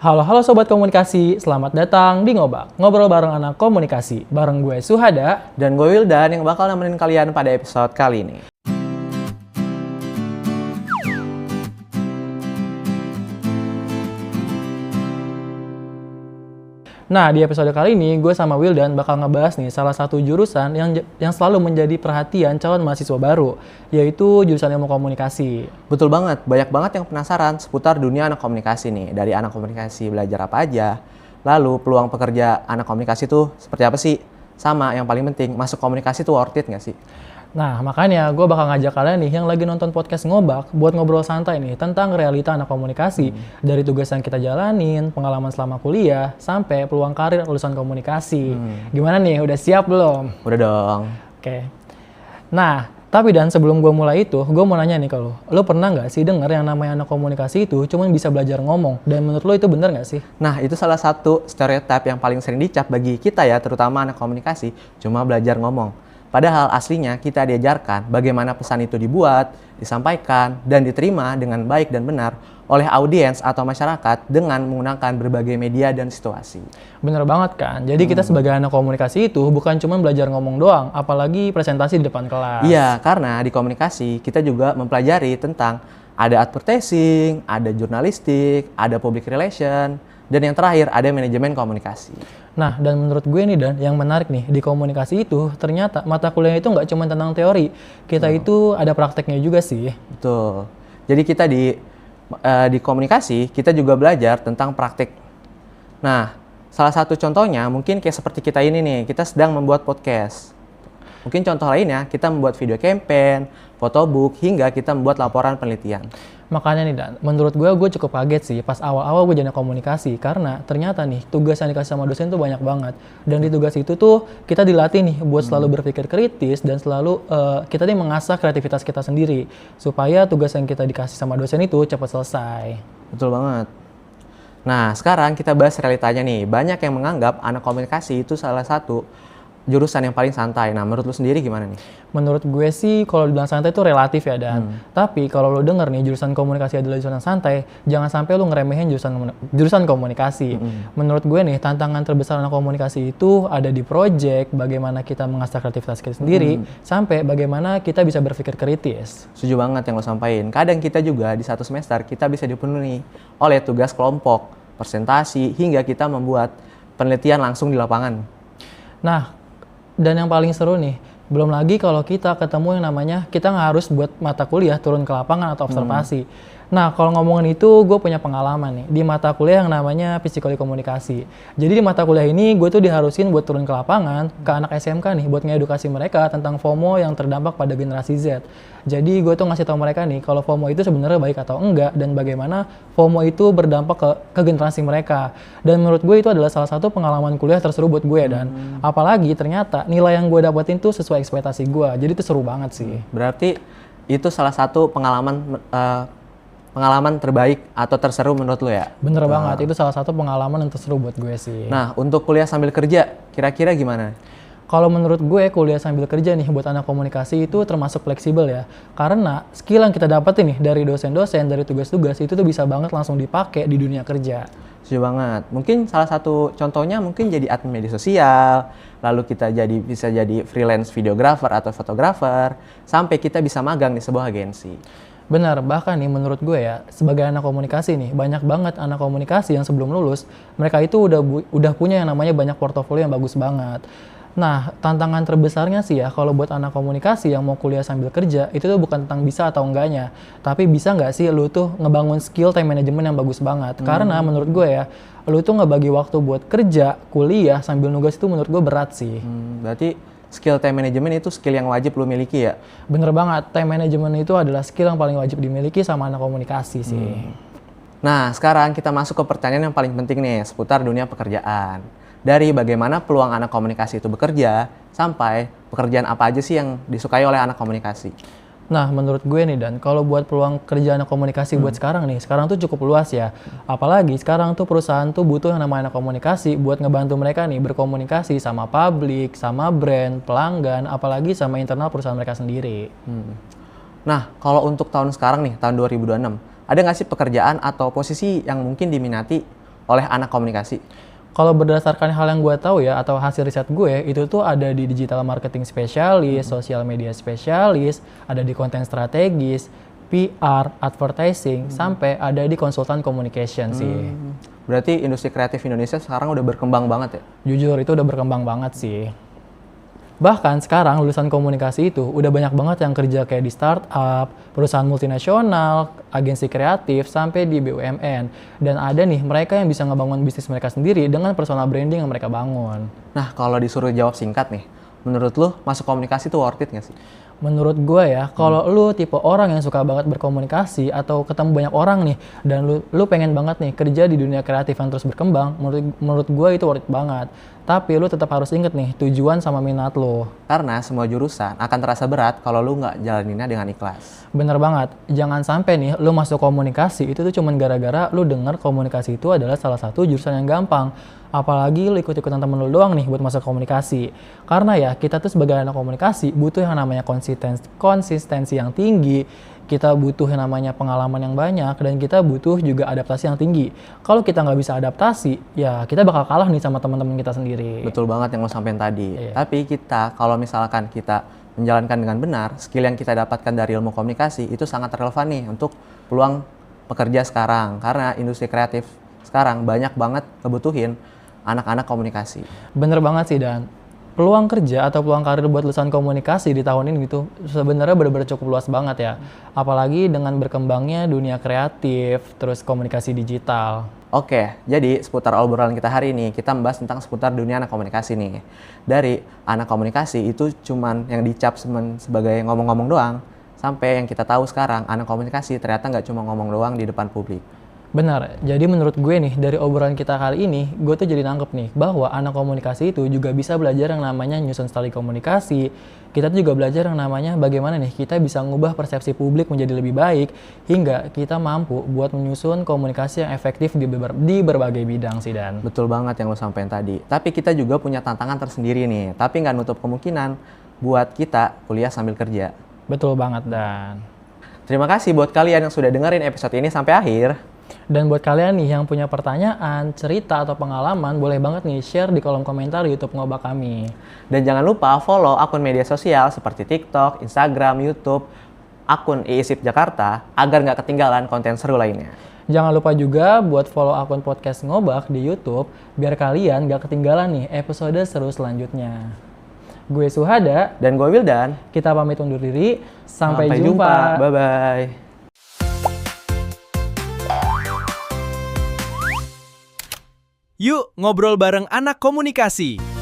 Halo Sobat Komunikasi, selamat datang di Ngobak, ngobrol bareng anak komunikasi. Bareng gue Suhada. Dan gue Wildan yang bakal nemenin kalian pada episode kali ini. Nah, di episode kali ini gue sama Wildan bakal ngebahas nih salah satu jurusan yang selalu menjadi perhatian calon mahasiswa baru, yaitu jurusan ilmu komunikasi. Betul banget, banyak banget yang penasaran seputar dunia anak komunikasi nih. Dari anak komunikasi belajar apa aja, lalu peluang pekerja anak komunikasi tuh seperti apa sih? Sama yang paling penting, masuk komunikasi tuh worth it nggak sih? Nah, makanya gue bakal ngajak kalian nih yang lagi nonton podcast Ngobak buat ngobrol santai nih tentang realita anak komunikasi. Dari tugas yang kita jalanin, pengalaman selama kuliah, sampai peluang karir lulusan komunikasi. Gimana nih, udah siap belum? Udah dong. Oke. Nah, tapi Dan sebelum gue mulai itu, gue mau nanya nih ke lo pernah nggak sih denger yang namanya anak komunikasi itu cuma bisa belajar ngomong? Dan menurut lo itu bener nggak sih? Nah, itu salah satu stereotip yang paling sering dicap bagi kita ya, terutama anak komunikasi, cuma belajar ngomong. Padahal aslinya kita diajarkan bagaimana pesan itu dibuat, disampaikan, dan diterima dengan baik dan benar oleh audiens atau masyarakat dengan menggunakan berbagai media dan situasi. Bener banget kan? Jadi kita sebagai anak komunikasi itu bukan cuma belajar ngomong doang, apalagi presentasi di depan kelas. Iya, karena di komunikasi kita juga mempelajari tentang ada advertising, ada jurnalistik, ada public relation, dan yang terakhir ada manajemen komunikasi. Nah, dan menurut gue nih Dan, yang menarik nih, di komunikasi itu ternyata mata kuliah itu nggak cuma tentang teori. Kita itu ada prakteknya juga sih. Betul. Jadi kita di komunikasi, kita juga belajar tentang praktik. Nah, salah satu contohnya mungkin kayak seperti kita ini nih, kita sedang membuat podcast. Mungkin contoh lainnya, kita membuat video campaign, photobook, hingga kita membuat laporan penelitian. Makanya nih Dan, menurut gue cukup kaget sih pas awal-awal gue jadi komunikasi. Karena ternyata nih, tugas yang dikasih sama dosen tuh banyak banget. Dan di tugas itu tuh kita dilatih nih buat selalu berpikir kritis dan selalu kita nih mengasah kreativitas kita sendiri. Supaya tugas yang kita dikasih sama dosen itu cepat selesai. Betul banget. Nah, sekarang kita bahas realitanya nih. Banyak yang menganggap anak komunikasi itu salah satu jurusan yang paling santai. Nah, menurut lu sendiri gimana nih? Menurut gue sih kalau dibilang santai itu relatif ya Dan. Tapi kalau lo denger nih jurusan komunikasi adalah jurusan yang santai, jangan sampai lo ngeremehin jurusan komunikasi. Menurut gue nih tantangan terbesar anak komunikasi itu ada di project, bagaimana kita mengasah kreativitas kita sendiri, sampai bagaimana kita bisa berpikir kritis. Setuju banget yang lo sampaikan. Kadang kita juga di satu semester kita bisa dipenuhi oleh tugas kelompok, presentasi, hingga kita membuat penelitian langsung di lapangan. Nah, dan yang paling seru nih, belum lagi kalau kita ketemu yang namanya kita nggak harus buat mata kuliah turun ke lapangan atau observasi. Nah, kalau ngomongin itu, gue punya pengalaman nih di mata kuliah yang namanya psikologi komunikasi. Jadi di mata kuliah ini, gue tuh diharusin buat turun ke lapangan ke anak SMK nih, buat ngedukasi mereka tentang FOMO yang terdampak pada generasi Z. Jadi gue tuh ngasih tahu mereka nih, kalau FOMO itu sebenarnya baik atau enggak, dan bagaimana FOMO itu berdampak ke generasi mereka. Dan menurut gue itu adalah salah satu pengalaman kuliah terseru buat gue, dan apalagi ternyata nilai yang gue dapetin tuh sesuai ekspektasi gue. Jadi itu seru banget sih. Berarti itu salah satu pengalaman terbaik atau terseru menurut lo ya? Bener banget, itu salah satu pengalaman yang terseru buat gue sih. Nah, untuk kuliah sambil kerja, kira-kira gimana? Kalau menurut gue kuliah sambil kerja nih buat anak komunikasi itu termasuk fleksibel ya. Karena skill yang kita dapetin nih dari dosen-dosen, dari tugas-tugas itu tuh bisa banget langsung dipakai di dunia kerja. Setuju banget. Mungkin salah satu contohnya mungkin jadi admin media sosial, lalu kita bisa jadi freelance videographer atau fotografer, sampai kita bisa magang di sebuah agensi. Benar, bahkan nih menurut gue ya, sebagai anak komunikasi nih, banyak banget anak komunikasi yang sebelum lulus, mereka itu udah punya yang namanya banyak portofolio yang bagus banget. Nah, tantangan terbesarnya sih ya, kalau buat anak komunikasi yang mau kuliah sambil kerja, itu tuh bukan tentang bisa atau enggaknya, tapi bisa nggak sih lu tuh ngebangun skill time management yang bagus banget. Karena menurut gue ya, lu tuh ngebagi waktu buat kerja, kuliah, sambil nugas itu menurut gue berat sih. Berarti skill time management itu skill yang wajib lu miliki ya? Bener banget, time management itu adalah skill yang paling wajib dimiliki sama anak komunikasi sih. Nah, sekarang kita masuk ke pertanyaan yang paling penting nih, seputar dunia pekerjaan. Dari bagaimana peluang anak komunikasi itu bekerja, sampai pekerjaan apa aja sih yang disukai oleh anak komunikasi? Nah, menurut gue nih Dan, kalau buat peluang kerja anak komunikasi buat sekarang nih, sekarang tuh cukup luas ya. Apalagi sekarang tuh perusahaan tuh butuh yang namanya anak komunikasi buat ngebantu mereka nih berkomunikasi sama publik, sama brand, pelanggan, apalagi sama internal perusahaan mereka sendiri. Nah, kalau untuk tahun sekarang nih, tahun 2026, ada nggak sih pekerjaan atau posisi yang mungkin diminati oleh anak komunikasi? Kalau berdasarkan hal yang gue tahu ya, atau hasil riset gue, itu tuh ada di digital marketing spesialis, sosial media spesialis, ada di konten strategis, PR, advertising, sampai ada di konsultan communication sih. Berarti industri kreatif Indonesia sekarang udah berkembang banget ya? Jujur itu udah berkembang banget sih. Bahkan sekarang lulusan komunikasi itu udah banyak banget yang kerja kayak di startup, perusahaan multinasional, agensi kreatif, sampai di BUMN. Dan ada nih mereka yang bisa ngebangun bisnis mereka sendiri dengan personal branding yang mereka bangun. Nah, kalau disuruh jawab singkat nih, menurut lu masuk komunikasi tuh worth it nggak sih? Menurut gue ya, kalau lu tipe orang yang suka banget berkomunikasi atau ketemu banyak orang nih, dan lu pengen banget nih kerja di dunia kreatif yang terus berkembang, menurut gue itu worth it banget. Tapi lu tetap harus inget nih tujuan sama minat lu. Karena semua jurusan akan terasa berat kalau lu nggak jalaninnya dengan ikhlas. Bener banget, jangan sampai nih lu masuk komunikasi itu tuh cuman gara-gara lu denger komunikasi itu adalah salah satu jurusan yang gampang. Apalagi lu ikut-ikutan temen lu doang nih buat masuk komunikasi. Karena ya kita tuh sebagai anak komunikasi butuh yang namanya konsistensi yang tinggi, kita butuh yang namanya pengalaman yang banyak, dan kita butuh juga adaptasi yang tinggi. Kalau kita nggak bisa adaptasi, ya kita bakal kalah nih sama teman-teman kita sendiri. Betul banget yang lo sampein tadi. Iya. Tapi kita, kalau misalkan kita menjalankan dengan benar, skill yang kita dapatkan dari ilmu komunikasi itu sangat relevan nih untuk peluang pekerja sekarang. Karena industri kreatif sekarang banyak banget kebutuhin anak-anak komunikasi. Bener banget sih, Dan. Peluang kerja atau peluang karir buat lulusan komunikasi di tahun ini gitu sebenarnya benar-benar cukup luas banget ya. Apalagi dengan berkembangnya dunia kreatif, terus komunikasi digital. Oke, jadi seputar obrolan kita hari ini, kita membahas tentang seputar dunia anak komunikasi nih. Dari anak komunikasi itu cuman yang dicap sebagai ngomong-ngomong doang, sampai yang kita tahu sekarang, anak komunikasi ternyata nggak cuma ngomong doang di depan publik. Benar, jadi menurut gue nih, dari obrolan kita kali ini, gue tuh jadi nangkep nih, bahwa anak komunikasi itu juga bisa belajar yang namanya nyusun strategi komunikasi. Kita tuh juga belajar yang namanya bagaimana nih kita bisa ngubah persepsi publik menjadi lebih baik, hingga kita mampu buat menyusun komunikasi yang efektif di berbagai bidang sih, Dan. Betul banget yang lo sampein tadi. Tapi kita juga punya tantangan tersendiri nih, tapi nggak nutup kemungkinan buat kita kuliah sambil kerja. Betul banget, Dan. Terima kasih buat kalian yang sudah dengerin episode ini sampai akhir. Dan buat kalian nih yang punya pertanyaan, cerita, atau pengalaman, boleh banget nih share di kolom komentar YouTube Ngobak kami. Dan jangan lupa follow akun media sosial seperti TikTok, Instagram, YouTube, akun IISIP Jakarta agar nggak ketinggalan konten seru lainnya. Jangan lupa juga buat follow akun podcast Ngobak di YouTube biar kalian nggak ketinggalan nih episode seru selanjutnya. Gue Suhada. Dan gue Wildan. Kita pamit undur diri. Sampai jumpa. Bye-bye. Yuk ngobrol bareng anak komunikasi.